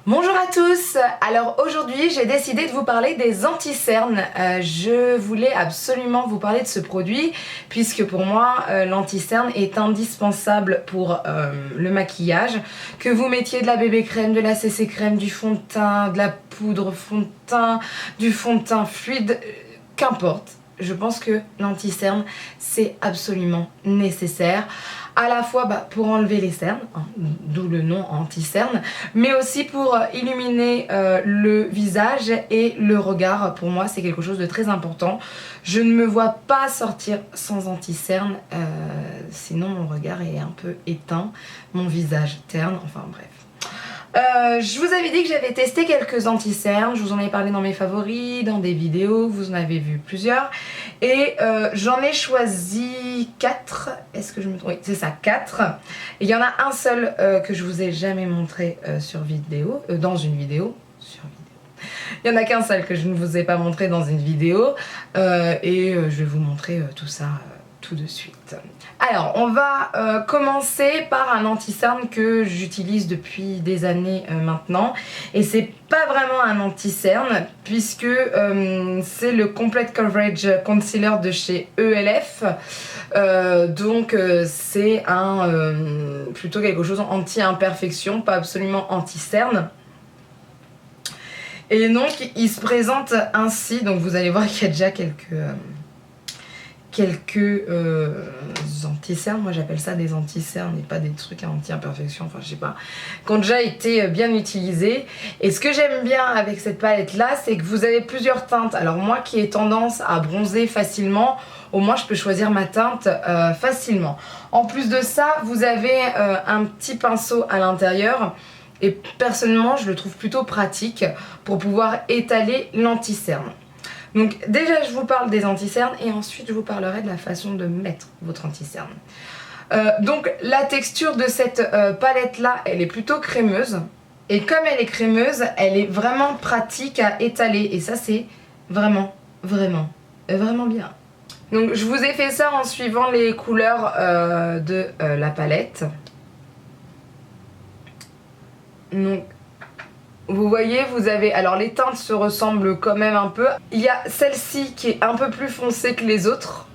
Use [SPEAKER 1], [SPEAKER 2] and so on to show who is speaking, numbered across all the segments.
[SPEAKER 1] Bonjour à tous. Alors aujourd'hui j'ai décidé de vous parler des anti-cernes. Je voulais absolument vous parler de ce produit puisque pour moi l'anti-cerne est indispensable pour le maquillage. Que vous mettiez de la bébé crème, de la CC crème, du fond de teint, de la poudre fond de teint, du fond de teint fluide, qu'importe. Je pense que l'anti-cerne c'est absolument nécessaire. À la fois pour enlever les cernes, hein, d'où le nom anti-cerne, mais aussi pour illuminer le visage et le regard. Pour moi, c'est quelque chose de très important. Je ne me vois pas sortir sans anti-cerne, sinon mon regard est un peu éteint, mon visage terne, enfin bref. Je vous avais dit que j'avais testé quelques anti-cernes, je vous en ai parlé dans mes favoris, dans des vidéos, vous en avez vu plusieurs. Et j'en ai choisi 4, est-ce que je me trompe? Oui, c'est ça, 4. Et il y en a un seul que je vous ai jamais montré sur vidéo, dans une vidéo. Il n'y en a qu'un seul que je ne vous ai pas montré dans une vidéo. Je vais vous montrer tout ça tout de suite. Alors, on va commencer par un anti-cerne que j'utilise depuis des années maintenant. Et c'est pas vraiment un anti-cerne puisque c'est le Complete Coverage Concealer de chez ELF. C'est plutôt quelque chose anti-imperfection, pas absolument anti-cerne. Et donc il se présente ainsi, donc vous allez voir qu'il y a déjà quelques anti-cernes, moi j'appelle ça des anti-cernes et pas des trucs à anti-imperfection, enfin je sais pas, qui ont déjà été bien utilisés. Et ce que j'aime bien avec cette palette là, c'est que vous avez plusieurs teintes. Alors moi qui ai tendance à bronzer facilement, au moins je peux choisir ma teinte facilement. En plus de ça, vous avez un petit pinceau à l'intérieur. Et personnellement, je le trouve plutôt pratique pour pouvoir étaler l'anti-cerne. Donc déjà, je vous parle des anti-cernes et ensuite, je vous parlerai de la façon de mettre votre anti-cerne. Donc la texture de cette palette-là, elle est plutôt crémeuse. Et comme elle est crémeuse, elle est vraiment pratique à étaler. Et ça, c'est vraiment bien. Donc je vous ai fait ça en suivant les couleurs de la palette. Donc, vous voyez, vous avez... Alors, les teintes se ressemblent quand même un peu. Il y a celle-ci qui est un peu plus foncée que les autres.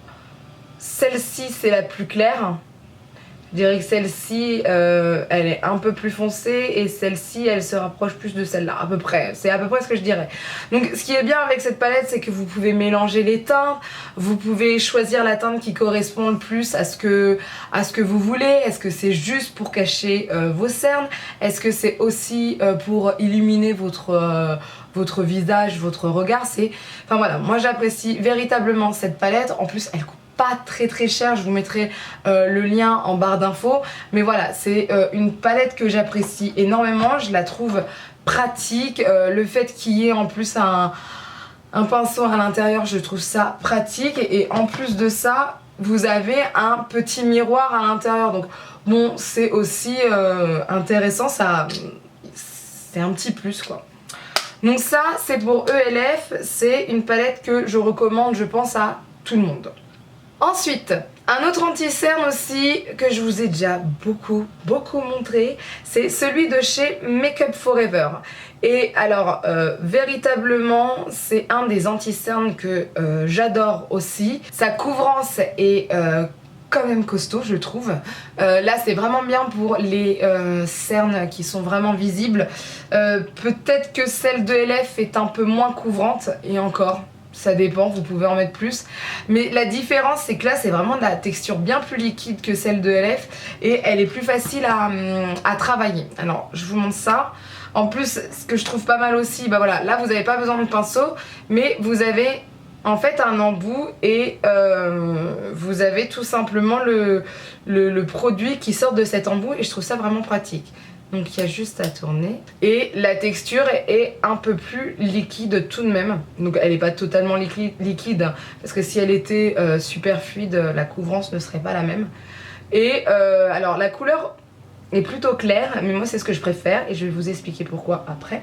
[SPEAKER 1] Celle-ci, c'est la plus claire. Je dirais que celle-ci, elle est un peu plus foncée et celle-ci, elle se rapproche plus de celle-là, à peu près. C'est à peu près ce que je dirais. Donc, ce qui est bien avec cette palette, c'est que vous pouvez mélanger les teintes, vous pouvez choisir la teinte qui correspond le plus à ce que vous voulez. Est-ce que c'est juste pour cacher vos cernes? Est-ce que c'est aussi pour illuminer votre visage, votre regard? Enfin voilà, moi j'apprécie véritablement cette palette. En plus, elle coûte pas très cher, je vous mettrai le lien en barre d'infos, mais voilà, c'est une palette que j'apprécie énormément, je la trouve pratique, le fait qu'il y ait en plus un pinceau à l'intérieur, je trouve ça pratique, et en plus de ça, vous avez un petit miroir à l'intérieur, donc bon, c'est aussi intéressant, ça, c'est un petit plus quoi. Donc ça, c'est pour ELF, c'est une palette que je recommande, je pense, à tout le monde. Ensuite, un autre anti-cerne aussi que je vous ai déjà beaucoup montré, c'est celui de chez Make Up For Ever. Et alors, véritablement, c'est un des anti-cernes que j'adore aussi. Sa couvrance est quand même costaud, je trouve. Là, c'est vraiment bien pour les cernes qui sont vraiment visibles. Peut-être que celle de LF est un peu moins couvrante, et encore. Ça dépend, vous pouvez en mettre plus. Mais la différence, c'est que là, c'est vraiment de la texture bien plus liquide que celle de LF. Et elle est plus facile à travailler. Alors, je vous montre ça. En plus, ce que je trouve pas mal aussi, voilà, là, vous n'avez pas besoin de pinceau. Mais vous avez en fait un embout et vous avez tout simplement le produit qui sort de cet embout. Et je trouve ça vraiment pratique. Donc il y a juste à tourner. Et la texture est un peu plus liquide tout de même. Donc elle n'est pas totalement liquide, parce que si elle était super fluide, la couvrance ne serait pas la même. Et alors la couleur est plutôt claire, mais moi c'est ce que je préfère et je vais vous expliquer pourquoi après.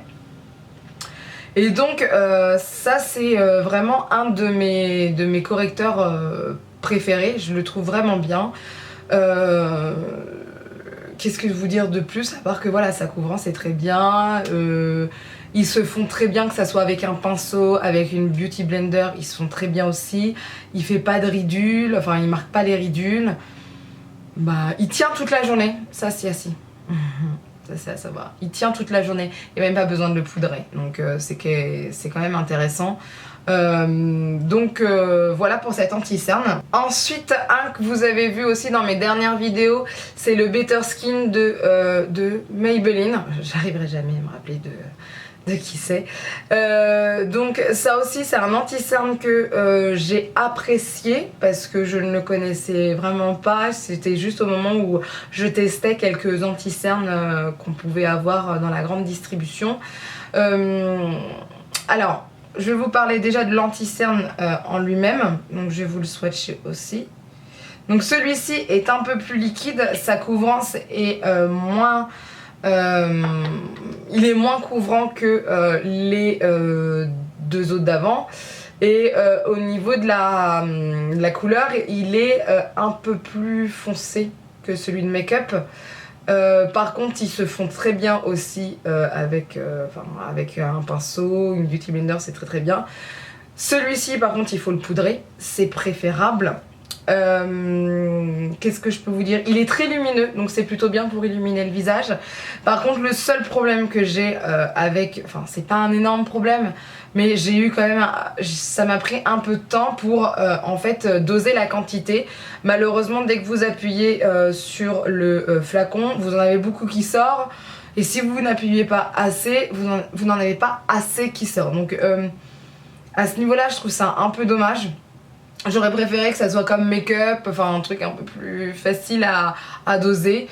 [SPEAKER 1] Et donc ça c'est vraiment un de mes correcteurs préférés, je le trouve vraiment bien. qu'est-ce que vous dire de plus à part que voilà, sa couvrance est très bien. Ils se font très bien, que ça soit avec un pinceau, avec une beauty blender, ils se font très bien aussi. Il fait pas de ridules, enfin il marque pas les ridules. Bah, il tient toute la journée, ça c'est assis. Ça c'est à savoir. Il tient toute la journée, il n'y a même pas besoin de le poudrer, donc c'est quand même intéressant. Voilà pour cette anti-cerne. Ensuite, un que vous avez vu aussi dans mes dernières vidéos, c'est le Better Skin de Maybelline. J'arriverai jamais à me rappeler de qui c'est. Donc ça aussi c'est un anti-cerne que j'ai apprécié parce que je ne le connaissais vraiment pas. C'était juste au moment où je testais quelques anti-cernes qu'on pouvait avoir dans la grande distribution. Alors, je vais vous parler déjà de l'anti-cerne en lui-même. Donc je vais vous le swatcher aussi. Donc celui-ci est un peu plus liquide, sa couvrance est moins... il est moins couvrant que les deux autres d'avant. Et au niveau de la couleur, il est un peu plus foncé que celui de Make-up. Par contre, ils se font très bien aussi avec un pinceau, une beauty blender, c'est très très bien. Celui-ci, par contre, il faut le poudrer, c'est préférable. Qu'est-ce que je peux vous dire? Il est très lumineux, donc c'est plutôt bien pour illuminer le visage. Par contre, le seul problème que j'ai enfin c'est pas un énorme problème, mais j'ai eu quand même, ça m'a pris un peu de temps pour en fait doser la quantité. Malheureusement, dès que vous appuyez sur le flacon, vous en avez beaucoup qui sort. Et si vous n'appuyez pas assez, vous n'en avez pas assez qui sort. Donc à ce niveau-là, je trouve ça un peu dommage. J'aurais préféré que ça soit comme Make-up, enfin un truc un peu plus facile à doser.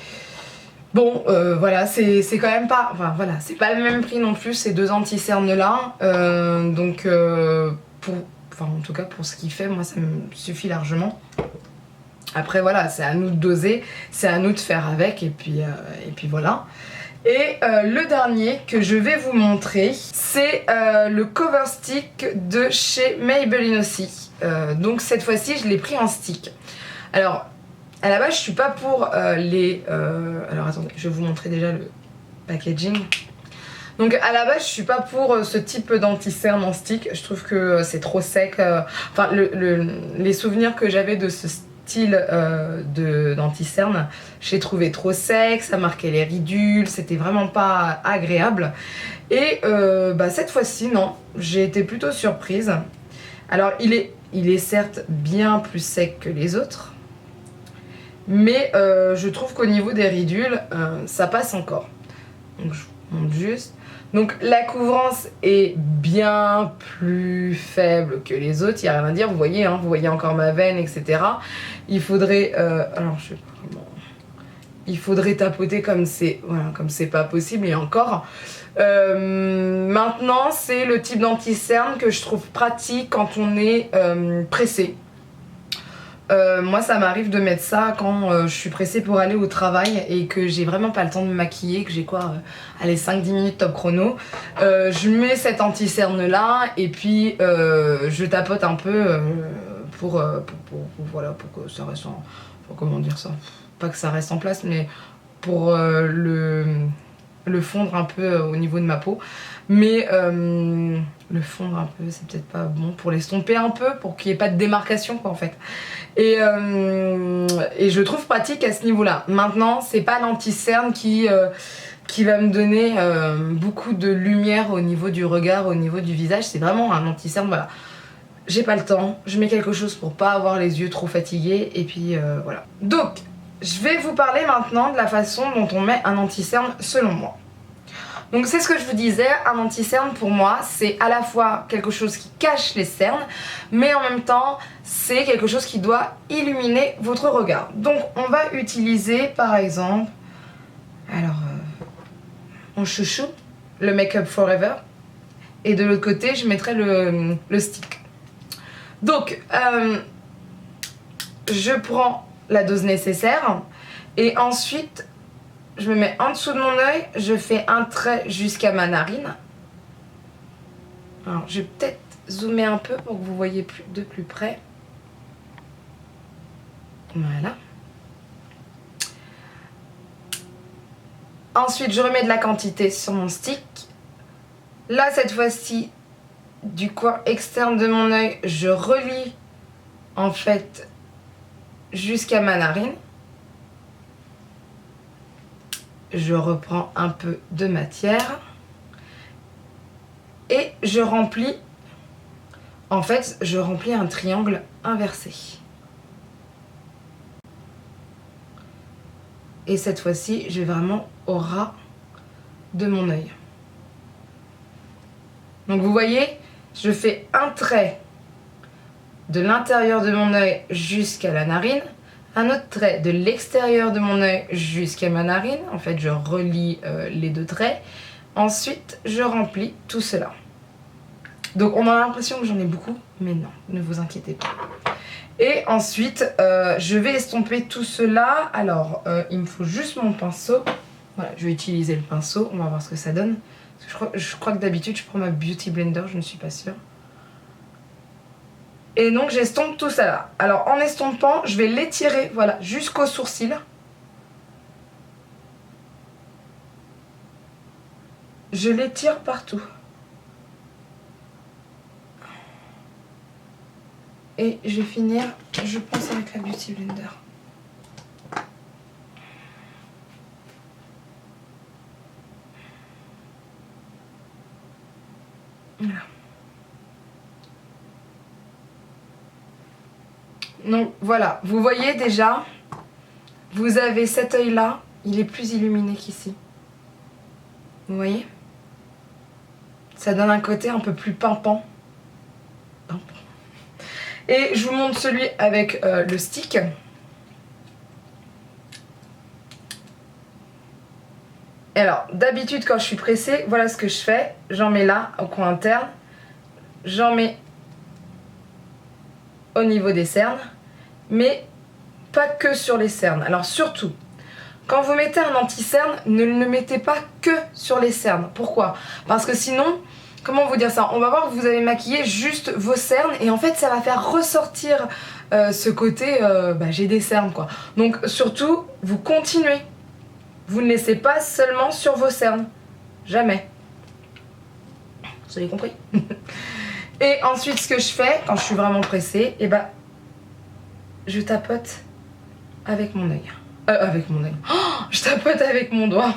[SPEAKER 1] Bon, voilà, c'est quand même pas... Enfin voilà, c'est pas le même prix non plus, ces deux anti-cernes là. En tout cas pour ce qu'il fait, moi ça me suffit largement. Après voilà, c'est à nous de doser, c'est à nous de faire avec, et puis voilà. Et le dernier que je vais vous montrer, c'est le Cover Stick de chez Maybelline aussi. Donc cette fois-ci, je l'ai pris en stick. Alors, à la base, je suis pas pour alors attendez, je vais vous montrer déjà le packaging. Donc à la base, je suis pas pour ce type d'anti-cerne en stick. Je trouve que c'est trop sec. Enfin, les souvenirs que j'avais de ce style d'anti-cerne, j'ai trouvé trop sec, ça marquait les ridules, c'était vraiment pas agréable. Et cette fois-ci, non, j'ai été plutôt surprise. Alors il est certes bien plus sec que les autres, mais je trouve qu'au niveau des ridules, ça passe encore. Donc je vous montre juste. Donc la couvrance est bien plus faible que les autres, il n'y a rien à dire, vous voyez, hein, vous voyez encore ma veine, etc. Il faudrait, alors je sais pas comment, il faudrait tapoter comme c'est, voilà, comme c'est pas possible, et encore. Maintenant, c'est le type d'anti-cerne que je trouve pratique quand on est pressé. Moi ça m'arrive de mettre ça quand je suis pressée pour aller au travail et que j'ai vraiment pas le temps de me maquiller, que j'ai quoi, allez 5-10 minutes top chrono. Je mets cet anti-cerne là et puis je tapote un peu voilà, pour que ça reste en... comment dire ça? Pas que ça reste en place, mais pour le fondre un peu au niveau de ma peau. Mais le fondre un peu, c'est peut-être pas bon, pour l'estomper un peu, pour qu'il n'y ait pas de démarcation quoi en fait. Et je trouve pratique à ce niveau-là. Maintenant, c'est pas l'anti-cerne qui va me donner beaucoup de lumière au niveau du regard, au niveau du visage. C'est vraiment un anti-cerne, voilà. J'ai pas le temps, je mets quelque chose pour pas avoir les yeux trop fatigués, et puis voilà. Donc, je vais vous parler maintenant de la façon dont on met un anti-cerne selon moi. Donc c'est ce que je vous disais, un anti-cerne pour moi c'est à la fois quelque chose qui cache les cernes, mais en même temps c'est quelque chose qui doit illuminer votre regard. Donc on va utiliser par exemple, alors mon chouchou, le Make Up Forever, et de l'autre côté je mettrai le stick. Donc je prends la dose nécessaire et ensuite je me mets en dessous de mon œil, je fais un trait jusqu'à ma narine. Alors je vais peut-être zoomer un peu pour que vous voyez de plus près. Voilà. Ensuite, je remets de la quantité sur mon stick. Là, cette fois-ci, du coin externe de mon œil, je relie en fait jusqu'à ma narine. Je reprends un peu de matière et je remplis, en fait, je remplis un triangle inversé. Et cette fois-ci, je vais vraiment au ras de mon œil. Donc vous voyez, je fais un trait de l'intérieur de mon œil jusqu'à la narine, un autre trait de l'extérieur de mon œil jusqu'à ma narine. En fait, je relie les deux traits. Ensuite, je remplis tout cela. Donc on a l'impression que j'en ai beaucoup, mais non, ne vous inquiétez pas. Et ensuite, je vais estomper tout cela. Alors, il me faut juste mon pinceau. Voilà, je vais utiliser le pinceau, on va voir ce que ça donne. Je crois que d'habitude, je prends ma Beauty Blender, je ne suis pas sûre. Et donc, j'estompe tout ça là. Alors, en estompant, je vais l'étirer, voilà, jusqu'au sourcil. Je l'étire partout. Et je vais finir, je pense, avec la Beauty Blender. Voilà. Donc voilà, vous voyez déjà, vous avez cet œil là, il est plus illuminé qu'ici. Vous voyez? Ça donne un côté un peu plus pimpant. Et je vous montre celui avec le stick. Et alors, d'habitude quand je suis pressée, voilà ce que je fais. J'en mets là, au coin interne. J'en mets au niveau des cernes. Mais pas que sur les cernes. Alors surtout, quand vous mettez un anti-cerne, ne le mettez pas que sur les cernes. Pourquoi? Parce que sinon, comment vous dire ça? On va voir que vous avez maquillé juste vos cernes et en fait ça va faire ressortir ce côté j'ai des cernes quoi. Donc surtout, vous continuez. Vous ne laissez pas seulement sur vos cernes. Jamais. Vous avez compris? Et ensuite ce que je fais, quand je suis vraiment pressée, je tapote avec mon œil. Avec mon œil. Oh, je tapote avec mon doigt.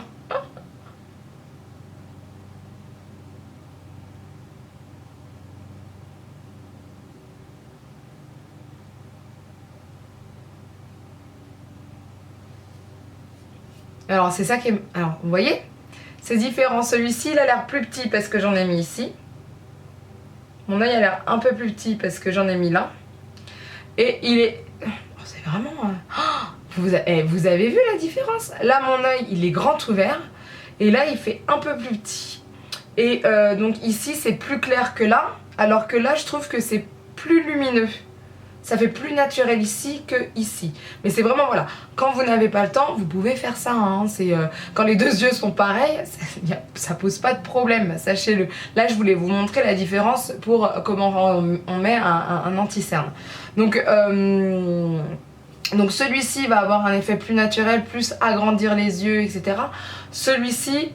[SPEAKER 1] Alors c'est ça qui est... Alors vous voyez, c'est différent. Celui-ci il a l'air plus petit parce que j'en ai mis ici. Mon œil a l'air un peu plus petit parce que j'en ai mis là. Et il est... Oh, c'est vraiment... vous avez vu la différence? Là mon œil il est grand ouvert. Et là il fait un peu plus petit. Et donc ici c'est plus clair que là. Alors que là je trouve que c'est plus lumineux. Ça fait plus naturel ici que ici. Mais c'est vraiment, voilà, quand vous n'avez pas le temps, vous pouvez faire ça. Hein. Quand les deux yeux sont pareils, ça pose pas de problème, sachez-le. Là, je voulais vous montrer la différence pour comment on met un anti-cerne. Donc celui-ci va avoir un effet plus naturel, plus agrandir les yeux, etc. Celui-ci,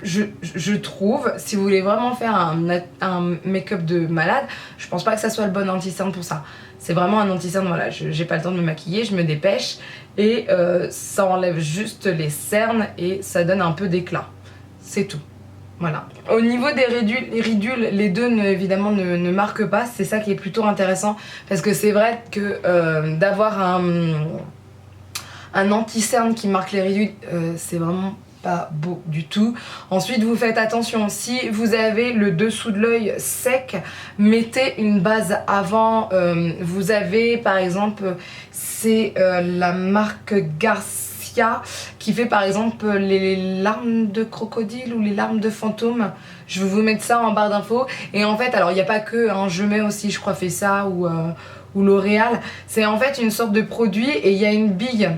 [SPEAKER 1] je trouve, si vous voulez vraiment faire un make-up de malade, je pense pas que ça soit le bon anti-cerne pour ça. C'est vraiment un anti-cerne, voilà, j'ai pas le temps de me maquiller, je me dépêche et ça enlève juste les cernes et ça donne un peu d'éclat. C'est tout. Voilà. Au niveau des ridules, les deux évidemment ne marquent pas, c'est ça qui est plutôt intéressant parce que c'est vrai que d'avoir un anti-cerne qui marque les ridules, c'est vraiment pas beau du tout. Ensuite vous faites attention, si vous avez le dessous de l'œil sec, mettez une base avant. Vous avez par exemple, c'est la marque Garcia qui fait par exemple les larmes de crocodile ou les larmes de fantôme. Je vais vous mettre ça en barre d'infos. Et en fait, alors il n'y a pas que, hein, je mets aussi je crois fait ça ou L'Oréal. C'est en fait une sorte de produit et il y a une bille.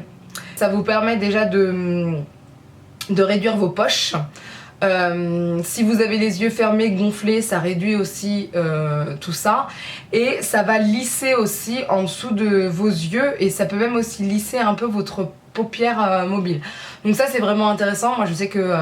[SPEAKER 1] Ça vous permet déjà de réduire vos poches. Si vous avez les yeux fermés, gonflés, ça réduit aussi tout ça. Et ça va lisser aussi en dessous de vos yeux et ça peut même aussi lisser un peu votre paupières mobiles. Donc ça c'est vraiment intéressant. Moi je sais que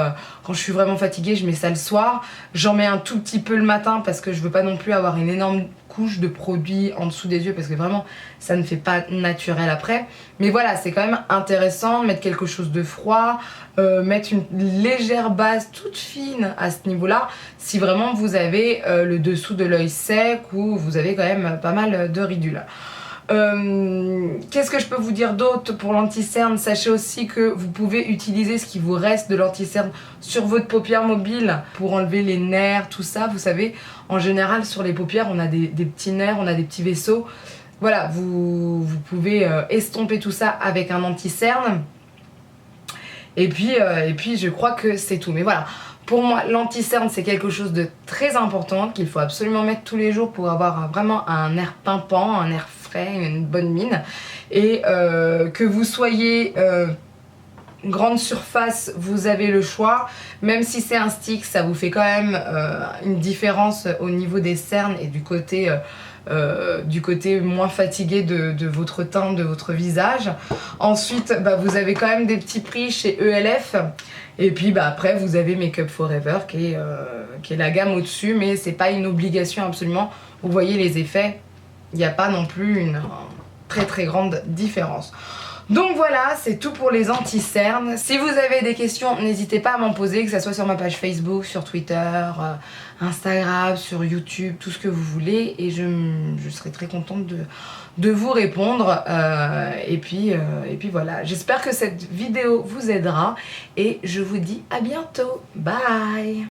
[SPEAKER 1] quand je suis vraiment fatiguée, je mets ça le soir. J'en mets un tout petit peu le matin parce que je veux pas non plus avoir une énorme couche de produit en dessous des yeux parce que vraiment ça ne fait pas naturel après. Mais voilà, c'est quand même intéressant de mettre quelque chose de froid, mettre une légère base toute fine à ce niveau-là si vraiment vous avez le dessous de l'œil sec ou vous avez quand même pas mal de ridules. Qu'est-ce que je peux vous dire d'autre pour l'anti-cerne? Sachez aussi que vous pouvez utiliser ce qui vous reste de l'anti-cerne sur votre paupière mobile pour enlever les nerfs, tout ça. Vous savez, en général sur les paupières on a des petits nerfs, on a des petits vaisseaux. Voilà, vous pouvez estomper tout ça avec un anti-cerne. Et puis je crois que c'est tout. Mais voilà, pour moi l'anti-cerne c'est quelque chose de très important qu'il faut absolument mettre tous les jours pour avoir vraiment un air pimpant, un air frais, une bonne mine. Et que vous soyez grande surface, vous avez le choix. Même si c'est un stick, ça vous fait quand même une différence au niveau des cernes et du côté moins fatigué de votre teint, de votre visage. Ensuite, vous avez quand même des petits prix chez ELF. Et puis après, vous avez Make Up For Ever qui est la gamme au-dessus, mais c'est pas une obligation absolument. Vous voyez les effets, il n'y a pas non plus une très très grande différence. Donc voilà, c'est tout pour les anti-cernes. Si vous avez des questions, n'hésitez pas à m'en poser, que ce soit sur ma page Facebook, sur Twitter, Instagram, sur YouTube, tout ce que vous voulez. Et je serai très contente de vous répondre. Et puis voilà, j'espère que cette vidéo vous aidera. Et je vous dis à bientôt. Bye!